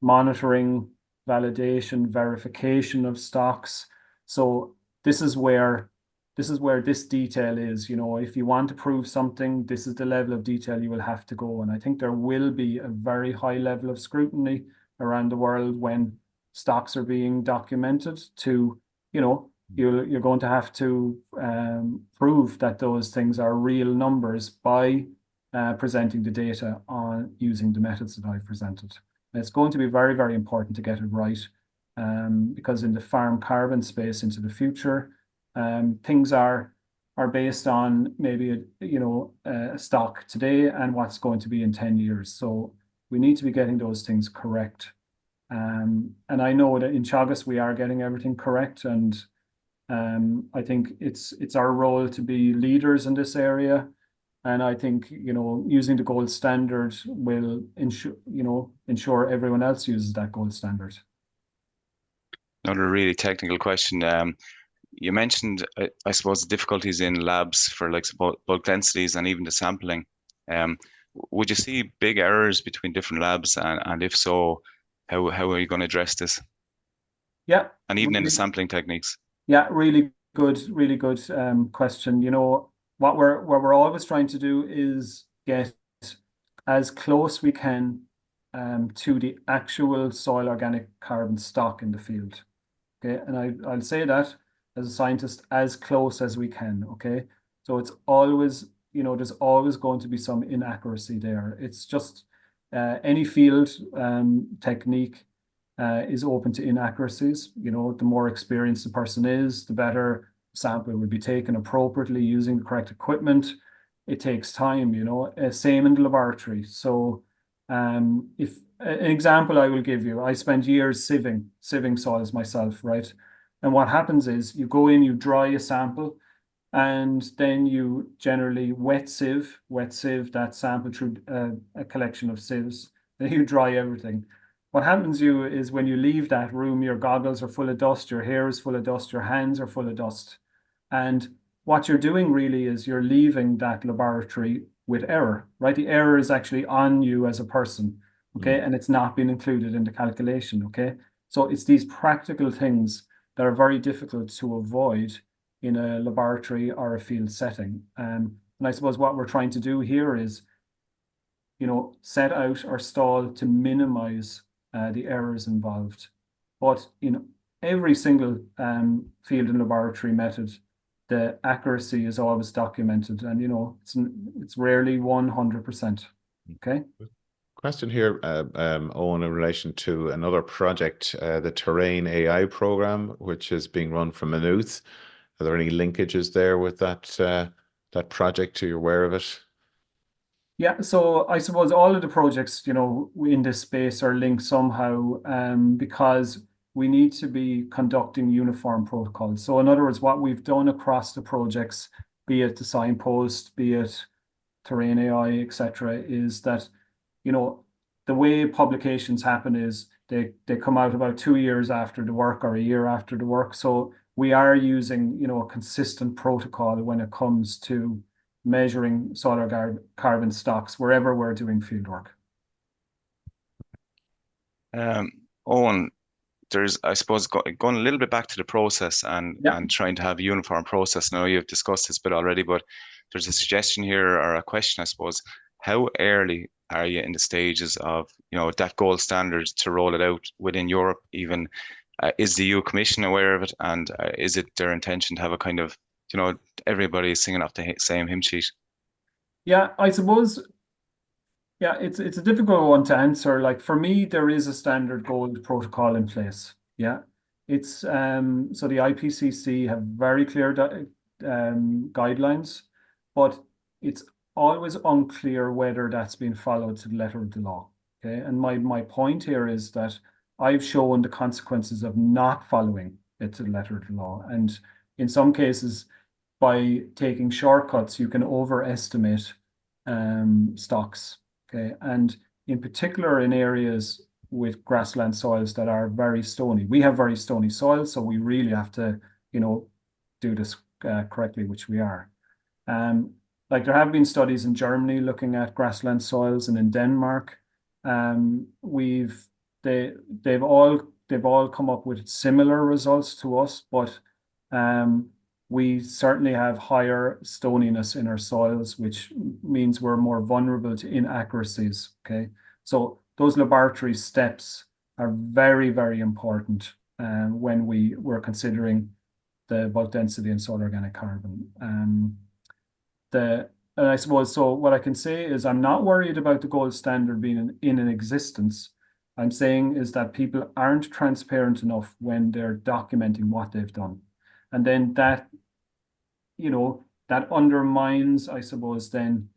monitoring, validation, verification of stocks. So this is where this detail is. You know, if you want to prove something, this is the level of detail you will have to go. And I think there will be a very high level of scrutiny around the world when stocks are being documented to, you know, you're going to have to prove that those things are real numbers by presenting the data on using the methods that I've presented. And it's going to be very, very important to get it right because in the farm carbon space into the future, things are based on maybe a stock today and what's going to be in 10 years. So we need to be getting those things correct. And I know that in Teagasc we are getting everything correct, and I think it's our role to be leaders in this area. And I think, you know, using the gold standard will ensure everyone else uses that gold standard. Another really technical question. You mentioned, I suppose, the difficulties in labs for like bulk densities and even the sampling. Would you see big errors between different labs, and if so, how are you going to address this? Yeah. And even in the sampling techniques. Yeah, really good question. You know, what we're always trying to do is get as close we can to the actual soil organic carbon stock in the field. Okay, and I'll say that as a scientist, as close as we can. Okay, so it's always, you know, there's always going to be some inaccuracy there. It's just any field technique is open to inaccuracies. You know, the more experienced the person is, the better sample will be taken appropriately using the correct equipment. It takes time, you know, same in the laboratory. So if an example I will give you, I spent years sieving soils myself, right? And what happens is you go in, you dry a sample, and then you generally wet sieve that sample through a collection of sieves. Then you dry everything. What happens is when you leave that room, your goggles are full of dust, your hair is full of dust, your hands are full of dust. And what you're doing really is you're leaving that laboratory with error, right? The error is actually on you as a person, okay? And it's not been included in the calculation, okay? So it's these practical things that are very difficult to avoid in a laboratory or a field setting. And I suppose what we're trying to do here is, you know, set out or stall to minimize the errors involved. But in every single field and laboratory method, the accuracy is always documented, and you know it's rarely 100%. Okay. Question here, Owen, in relation to another project, the Terrain AI program, which is being run from Maynooth. Are there any linkages there with that project? Are you aware of it? Yeah, so I suppose all of the projects, you know, in this space are linked somehow, because we need to be conducting uniform protocols. So in other words, what we've done across the projects, be it the Signpost, be it Terrain AI, etc., is that, you know, the way publications happen is they come out about 2 years after the work or a year after the work. So we are using, you know, a consistent protocol when it comes to measuring soil carbon stocks wherever we're doing fieldwork. Owen, there's, I suppose, going a little bit back to the process and Yeah. trying to have a uniform process. I know you've discussed this bit already, but there's a suggestion here or a question, I suppose. How early are you in the stages of, you know, that gold standard to roll it out within Europe even? Is the EU Commission aware of it, and is it their intention to have a kind of, you know, everybody singing off the same hymn sheet? Yeah, I suppose, yeah, it's a difficult one to answer. Like for me, there is a standard gold protocol in place. Yeah. It's so the IPCC have very clear guidelines, but it's always unclear whether that's been followed to the letter of the law. Okay. And my point here is that I've shown the consequences of not following it to the letter of the law. And in some cases, by taking shortcuts, you can overestimate stocks. Okay. And in particular, in areas with grassland soils that are very stony, we have very stony soils, so we really have to, you know, do this correctly, which we are. Like there have been studies in Germany looking at grassland soils, and in Denmark, they've all come up with similar results to us, but we certainly have higher stoniness in our soils, which means we're more vulnerable to inaccuracies. Okay, so those laboratory steps are very, very important when we're considering the bulk density and soil organic carbon. And I suppose, so what I can say is I'm not worried about the gold standard being in existence. I'm saying is that people aren't transparent enough when they're documenting what they've done. And then that, you know, that undermines, I suppose, then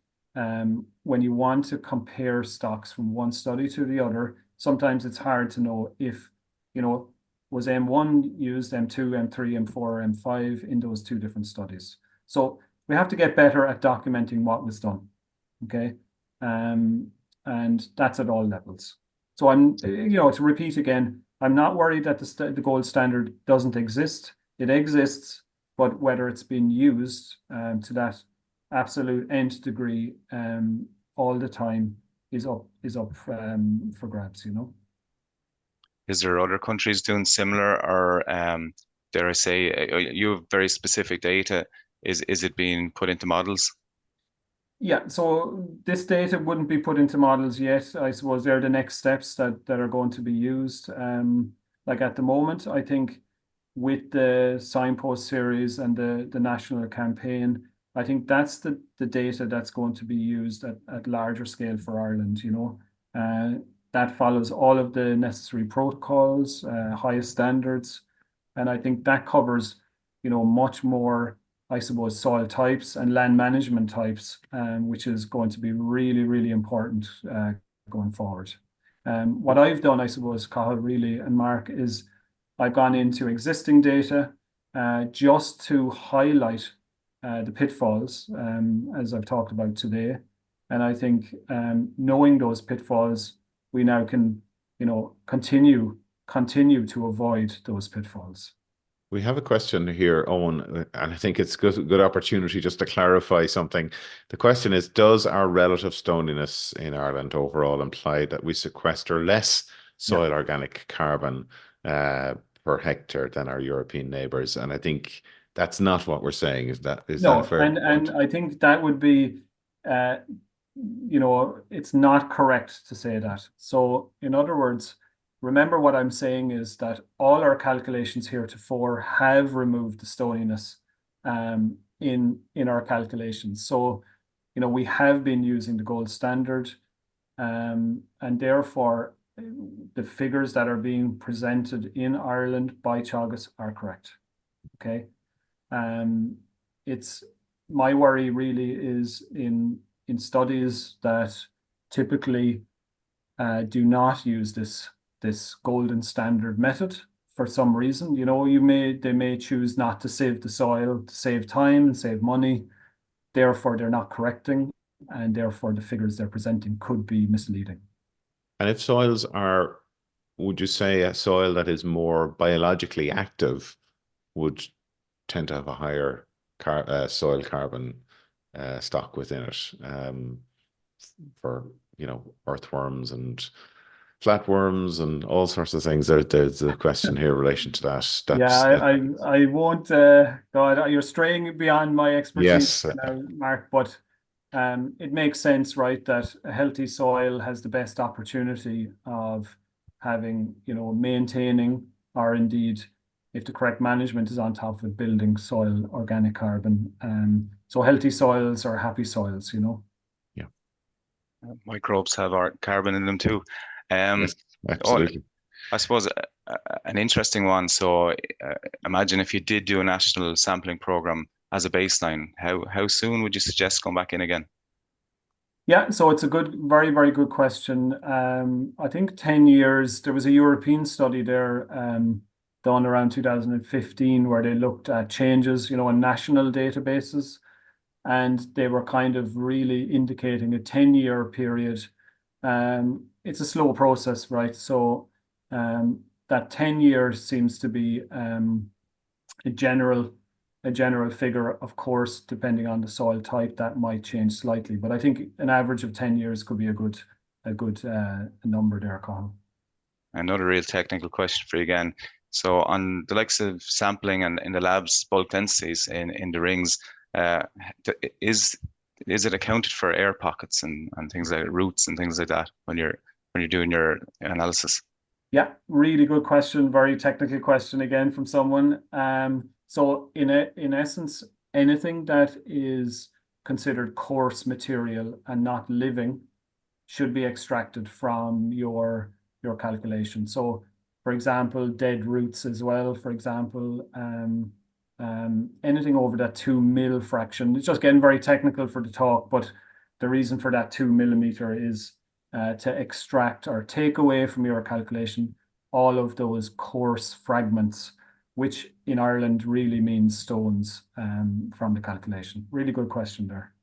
when you want to compare stocks from one study to the other, sometimes it's hard to know if, you know, was M1 used, M2, M3, M4, M5 in those two different studies. So we have to get better at documenting what was done. Okay. And that's at all levels. So I'm, you know, to repeat again, I'm not worried that the gold standard doesn't exist. It exists, but whether it's been used to that absolute nth degree all the time is up for grabs, you know. Is there other countries doing similar, or dare I say, you have very specific data? Is it being put into models? Yeah, so this data wouldn't be put into models yet. I suppose they're the next steps that are going to be used. Like at the moment, I think with the Signpost series and the national campaign, I think that's the data that's going to be used at larger scale for Ireland, you know. That follows all of the necessary protocols, highest standards, and I think that covers, you know, much more, I suppose, soil types and land management types, which is going to be really, really important going forward. What I've done, I suppose, Cathal, really, and Mark, is I've gone into existing data just to highlight the pitfalls, as I've talked about today. And I think knowing those pitfalls, we now can, you know, continue to avoid those pitfalls. We have a question here, Owen, and I think it's a good opportunity just to clarify something. The question is, does our relative stoniness in Ireland overall imply that we sequester less soil organic carbon per hectare than our European neighbours? And I think that's not what we're saying. Is that a fair point? And I think that would be, you know, it's not correct to say that. So in other words, remember what I'm saying is that all our calculations heretofore have removed the stoniness in our calculations. So, you know, we have been using the gold standard, and therefore the figures that are being presented in Ireland by Teagasc are correct. Okay. It's my worry really is in studies that typically do not use this golden standard method for some reason. You know, they may choose not to save the soil, to save time and save money. Therefore, they're not correcting, and therefore the figures they're presenting could be misleading. And if soils are, would you say a soil that is more biologically active would tend to have a higher soil carbon stock within it, for, you know, earthworms and flatworms and all sorts of things. There's a question here in relation to that. Yeah, I won't. God, you're straying beyond my expertise Yes. now, Mark. But it makes sense, right, that a healthy soil has the best opportunity of having, you know, maintaining, or indeed, if the correct management is on top of it, building soil organic carbon. So healthy soils are happy soils, you know. Yeah. Microbes have our carbon in them too. Yes, Oh, absolutely. I suppose an interesting one. So imagine if you did do a national sampling program as a baseline, how soon would you suggest going back in again? Yeah, so it's a good, very, very good question. I think 10 years, there was a European study there done around 2015 where they looked at changes, you know, in national databases. And they were kind of really indicating a 10-year period. It's a slow process, right? So that 10 years seems to be a general figure. Of course, depending on the soil type, that might change slightly. But I think an average of 10 years could be a good number there, Cathal. Another real technical question for you again. So on the likes of sampling and in the labs, bulk densities in the rings, is it accounted for air pockets and things like roots and things like that when you're doing your analysis? Yeah, really good question. Very technical question again from someone. So in essence, anything that is considered coarse material and not living should be extracted from your calculation. So, for example, dead roots as well. For example, anything over that 2 mil fraction. It's just getting very technical for the talk, but the reason for that 2 millimeter is to extract or take away from your calculation all of those coarse fragments, which in Ireland really means stones, from the calculation. Really good question there.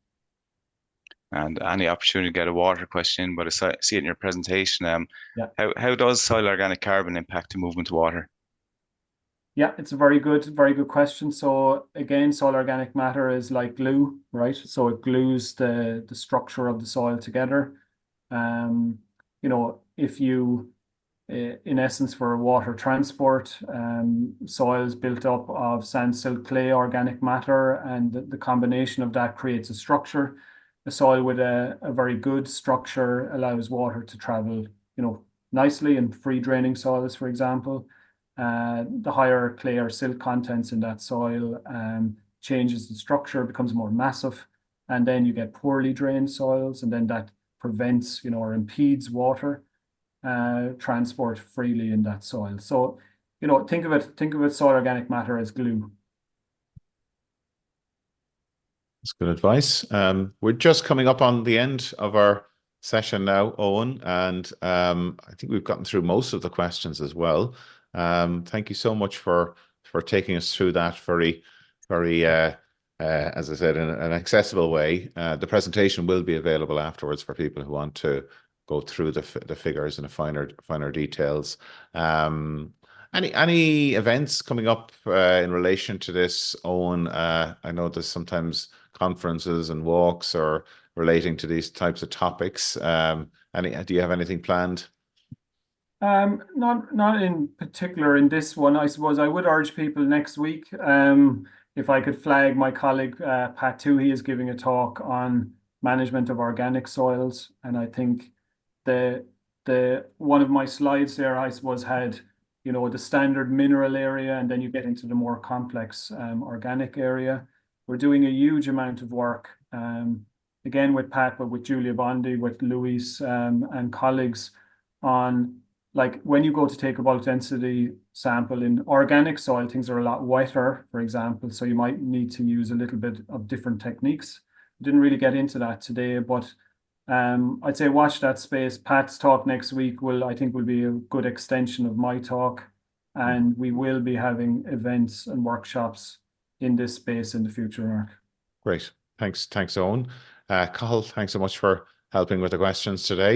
And any opportunity to get a water question, but I see it in your presentation. Yeah. How does soil organic carbon impact the movement of water? Yeah, it's a very good question. So again, soil organic matter is like glue, right? So it glues the structure of the soil together. You know, if you, in essence, for water transport, soil is built up of sand, silt, clay, organic matter, and the combination of that creates a structure. A soil with a very good structure allows water to travel, you know, nicely in free draining soils, for example. The higher clay or silt contents in that soil changes the structure, becomes more massive, and then you get poorly drained soils, and then that prevents, you know, or impedes water transport freely in that soil. So, you know, think of it soil organic matter as glue. That's good advice. We're just coming up on the end of our session now, Owen, and I think we've gotten through most of the questions as well. Thank you so much for taking us through that very, as I said, in an accessible way. The presentation will be available afterwards for people who want to go through the figures and the finer details. Any events coming up in relation to this, Owen? I know there's sometimes conferences and walks or relating to these types of topics. Do you have anything planned? Not in particular in this one. I suppose I would urge people next week, if I could flag my colleague Pat too. He is giving a talk on management of organic soils, and I think the one of my slides there, I suppose, had, you know, the standard mineral area, and then you get into the more complex organic area. We're doing a huge amount of work, again with Pat, but with Julia Bondi, with Luis and colleagues, on, like, when you go to take a bulk density sample in organic soil, things are a lot wetter, for example, so you might need to use a little bit of different techniques. Didn't really get into that today, but I'd say watch that space. Pat's talk next week I think will be a good extension of my talk, and we will be having events and workshops in this space in the future, Mark. Great. Thanks, Owen. Cathal, thanks so much for helping with the questions today.